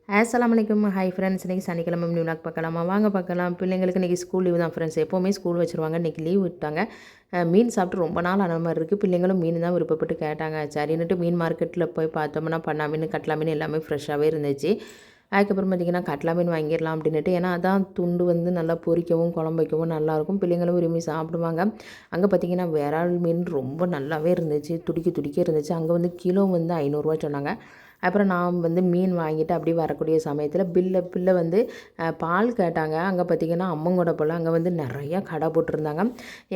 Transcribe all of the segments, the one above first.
அஸ்ஸலாமு அலைக்கும். Hi friends, இன்றைக்கி சனிக்கிழமை நியூ விலாக் பார்க்கலாமா? வாங்க பார்க்கலாம். பிள்ளைங்களுக்கு இன்றைக்கி ஸ்கூல் லீவ் தான் ஃப்ரெண்ட்ஸ். எப்போவுமே ஸ்கூல் வச்சுருவாங்க, இன்றைக்கி லீவ் விட்டாங்க. மீன் சாப்பிட்டு ரொம்ப நாள் ஆன மாதிரி இருக்குது. பிள்ளைங்களும் மீன் தான் விருப்பப்பட்டு கேட்டாங்க. சரின்னுட்டு மீன் மார்க்கெட்டில் போய் பார்த்தோம்னா பண்ணா மீன், கட்லா மீன் எல்லாமே ஃப்ரெஷ்ஷாகவே இருந்துச்சு. அதுக்கப்புறம் பார்த்திங்கன்னா கட்லா மீன் வாங்கிடலாம் அப்படின்னுட்டு, ஏன்னா அதான் துண்டு வந்து நல்லா பொரிக்கவும் குழம்பு வைக்கவும் நல்லாயிருக்கும். பிள்ளைங்களும் விரும்பி சாப்பிடுவாங்க. அங்கே பார்த்திங்கன்னா விரால் மீன் ரொம்ப நல்லாவே இருந்துச்சு, துடிக்க துடிக்க இருந்துச்சு. அங்கே வந்து கிலோ வந்து 500 சொன்னாங்க. அப்புறம் நான் வந்து மீன் வாங்கிட்டு அப்படியே வரக்கூடிய சமயத்தில் பில்லை வந்து பால் கேட்டாங்க. அங்கே பார்த்திங்கன்னா அம்மங்கூட போல் அங்கே வந்து நிறையா கடை போட்டிருந்தாங்க.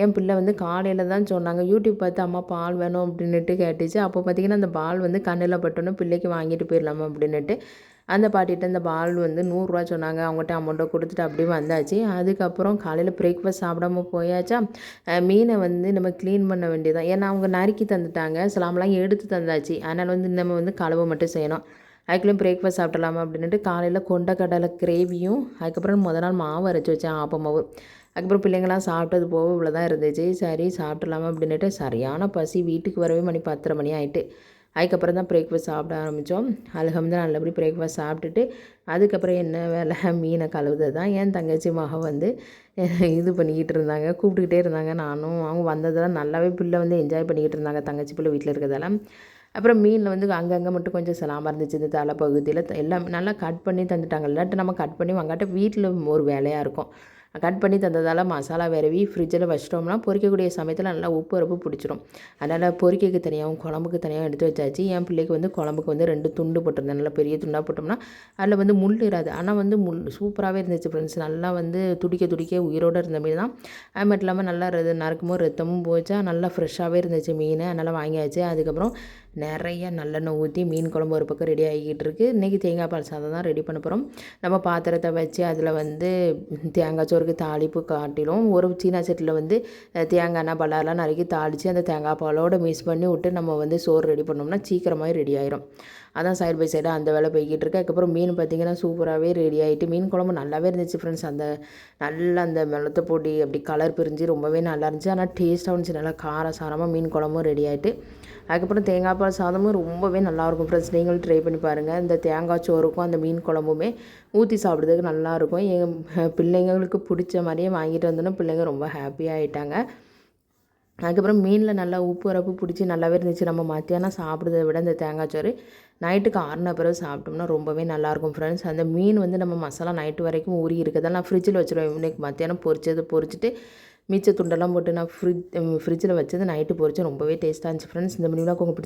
என் பிள்ளை வந்து காலையில் தான் சொன்னாங்க, யூடியூப் பார்த்து அம்மா பால் வேணும் அப்படின்னுட்டு கேட்டுச்சு. அப்போ பார்த்திங்கன்னா அந்த பால் வந்து கண்ணில் பட்டோன்னு பிள்ளைக்கு வாங்கிட்டு போயிடலாமா அப்படின்னுட்டு அந்த பாட்டிகிட்ட இந்த பால் வந்து 100 சொன்னாங்க. அவங்ககிட்ட அமௌண்ட்டை கொடுத்துட்டு அப்படியே வந்தாச்சு. அதுக்கப்புறம் காலையில் பிரேக்ஃபாஸ்ட் சாப்பிடாம போயாச்சா. மீனை வந்து நம்ம க்ளீன் பண்ண வேண்டியதான். ஏன்னா அவங்க நறுக்கி தந்துட்டாங்க, சிலாமெலாம் எடுத்து தந்தாச்சு. அதனால் வந்து நம்ம வந்து கழுவ மட்டும் செய்யணும். அதுக்குள்ளேயும் பிரேக்ஃபாஸ்ட் சாப்பிடலாமா அப்படின்ட்டு காலையில் கொண்டக்கடலை கிரேவியும், அதுக்கப்புறம் நாள் மாவு அரைச்சி வச்சேன், ஆப்ப மாவு. அதுக்கப்புறம் பிள்ளைங்களாம் சாப்பிட்டது போக இவ்வளோ தான் இருந்துச்சு. சரி சாப்பிட்லாமா அப்படின்ட்டு சரியான பசி. வீட்டுக்கு வரவே மணி 10:30 மணி ஆகிட்டு. அதுக்கப்புறம் தான் பிரேக்ஃபாஸ்ட் சாப்பிட ஆரம்பித்தோம். அல்ஹம்துலில்லாஹ் நல்லபடி பிரேக்ஃபாஸ்ட் சாப்பிட்டுட்டு அதுக்கப்புறம் என்ன வேலை, மீனை கழுவுறது தான். என் தங்கச்சி மக வந்து இது பண்ணிக்கிட்டு இருந்தாங்க, கூப்பிட்டுக்கிட்டே இருந்தாங்க. நானும் அவங்க வந்ததெல்லாம் நல்லாவே பிள்ளை வந்து என்ஜாய் பண்ணிக்கிட்டு இருந்தாங்க, தங்கச்சி பிள்ளை வீட்டில் இருக்கிறதெல்லாம். அப்புறம் மீனில் வந்து அங்கங்கே மட்டும் கொஞ்சம் சிலாமல் இருந்துச்சு. இந்த தலை பகுதியில் எல்லாம் நல்லா கட் பண்ணி தந்துட்டாங்க. இல்லாட்டி நம்ம கட் பண்ணி வாங்காட்ட வீட்டில் ஒரு வேலையாக இருக்கும். கட் பண்ணி தந்ததால் மசாலா விரவி ஃப்ரிட்ஜில் வச்சிட்டோம்னா பொரிக்கக்கூடிய சமயத்தில் நல்லா உப்பு உரப்பு பிடிச்சிரும். அதனால் பொரிக்கைக்கு தனியாகவும் குழம்புக்கு தனியாகவும் எடுத்து வச்சாச்சு. என் பிள்ளைக்கு வந்து குழம்புக்கு வந்து 2 துண்டு போட்டிருந்தேன். நல்லா பெரிய துண்டாக போட்டோம்னா அதில் வந்து முள் இராது. ஆனால் வந்து சூப்பராகவே இருந்துச்சு ஃப்ரெண்ட்ஸ். நல்லா வந்து துடிக்க துடிக்க உயிரோடு இருந்த மீன் தான். அது மட்டும் இல்லாமல் நல்லா நறுக்கும்போது ரத்தமும் போச்சா, நல்லா ஃப்ரெஷ்ஷாகவே இருந்துச்சு மீன். அதனால் வாங்கியாச்சு. அதுக்கப்புறம் நிறைய நல்லெண்ணெய் ஊற்றி மீன் குழம்பு ஒரு பக்கம் ரெடி ஆகிக்கிட்டு இருக்குது. இன்றைக்கி தேங்காய் பால் சாதம் தான் ரெடி பண்ண போகிறோம். நம்ம பாத்திரத்தை வச்சு அதில் வந்து தேங்காய் சோறுக்கு தாளிப்பு காட்டிலும் ஒரு சீனா செட்டில் வந்து தேங்காய் எண்ணெய் பல்லாரெலாம் நறுக்கி தாளித்து அந்த தேங்காய் பாலோடு மிக்ஸ் பண்ணி விட்டு நம்ம வந்து சோறு ரெடி பண்ணோம்னா சீக்கிரமாகவே ரெடி ஆயிரும். அதான் சைடு பை சைடாக அந்த வேலை போய்கிட்டு இருக்கு. அதுக்கப்புறம் மீன் பார்த்திங்கன்னா சூப்பராகவே ரெடி ஆகிட்டு. மீன் குழம்பு நல்லாவே இருந்துச்சு ஃப்ரெண்ட்ஸ். அந்த நல்லா அந்த மிளத்தை போட்டி அப்படி கலர் பிரிஞ்சு ரொம்பவே நல்லா இருந்துச்சு. ஆனால் டேஸ்ட்டாக இருந்துச்சு. நல்லா காரசாரமாக மீன் குழம்பும் ரெடி ஆகிட்டு. அதுக்கப்புறம் தேங்காய் பால் சாதமும் ரொம்பவே நல்லாயிருக்கும் ஃப்ரெண்ட்ஸ். நீங்களும் ட்ரை பண்ணி பாருங்கள். இந்த தேங்காய் சோறுக்கும் அந்த மீன் குழம்புமே ஊற்றி சாப்பிட்றதுக்கு நல்லாயிருக்கும். எங்கள் பிள்ளைங்களுக்கு பிடிச்ச மாதிரியே வாங்கிட்டு வந்தோன்னா பிள்ளைங்க ரொம்ப ஹாப்பியாக ஆகிட்டாங்க. அதுக்கப்புறம் மீனில் நல்லா உப்பு உரப்பு பிடிச்சி நல்லாவே இருந்துச்சு. நம்ம மத்தியானம் சாப்பிட்றத விட இந்த தேங்காய் சோறு நைட்டுக்கு ஆறின பிறகு சாப்பிட்டோம்னா ரொம்பவே நல்லாயிருக்கும் ஃப்ரெண்ட்ஸ். அந்த மீன் வந்து நம்ம மசாலா நைட்டு வரைக்கும் ஊறி இருக்கிறதால நான் ஃப்ரிட்ஜில் வச்சுருவேன். இன்னைக்கு மத்தியானம் பொரிச்சிட்டு மிச்ச துண்டெல்லாம் போட்டு நான் ஃப்ரிட்ஜில் வச்சது நைட்டு பொரிச்சு ரொம்பவே டேஸ்ட்டாக இருந்துச்சு ஃப்ரெண்ட்ஸ். இந்த மீன்லாம் உங்களுக்கு